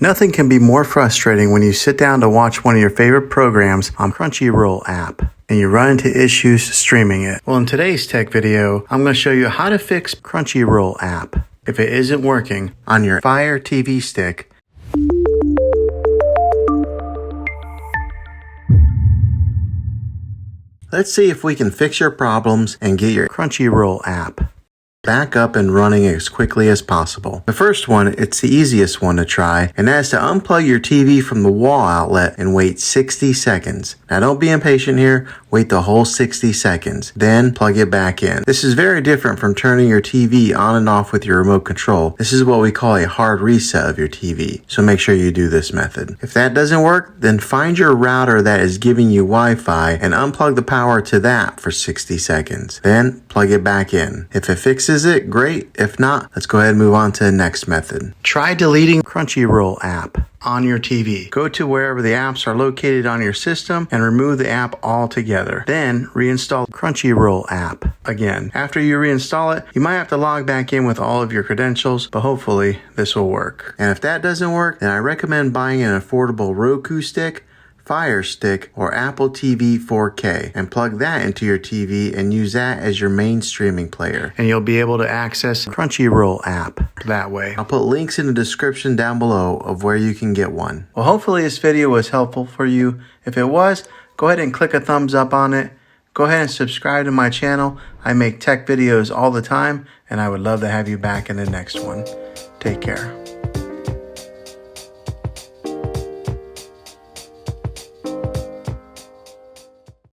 Nothing can be more frustrating when you sit down to watch one of your favorite programs on Crunchyroll app and you run into issues streaming it. Well, in today's tech video, I'm going to show you how to fix Crunchyroll app if it isn't working on your Fire TV stick. Let's see if we can fix your problems and get your Crunchyroll app back up and running as quickly as possible. The first one, it's the easiest one to try, and that is to unplug your TV from the wall outlet and wait 60 seconds. Now don't be impatient here, wait the whole 60 seconds, then plug it back in. This is very different from turning your TV on and off with your remote control. This is what we call a hard reset of your TV, so make sure you do this method. If that doesn't work, then find your router that is giving you Wi-Fi and unplug the power to that for 60 seconds. Then plug it back in. If it fixes it, great. If not, let's go ahead and move on to the next method. Try deleting Crunchyroll app on your TV. Go to wherever the apps are located on your system and remove the app altogether. Then reinstall Crunchyroll app again. After you reinstall it, you might have to log back in with all of your credentials, but hopefully this will work. And if that doesn't work, then I recommend buying an affordable Roku stick, Fire Stick, or Apple TV 4K and plug that into your TV and use that as your main streaming player. And you'll be able to access Crunchyroll app that way. I'll put links in the description down below of where you can get one. Well, hopefully this video was helpful for you. If it was, go ahead and click a thumbs up on it. Go ahead and subscribe to my channel. I make tech videos all the time, and I would love to have you back in the next one. Take care.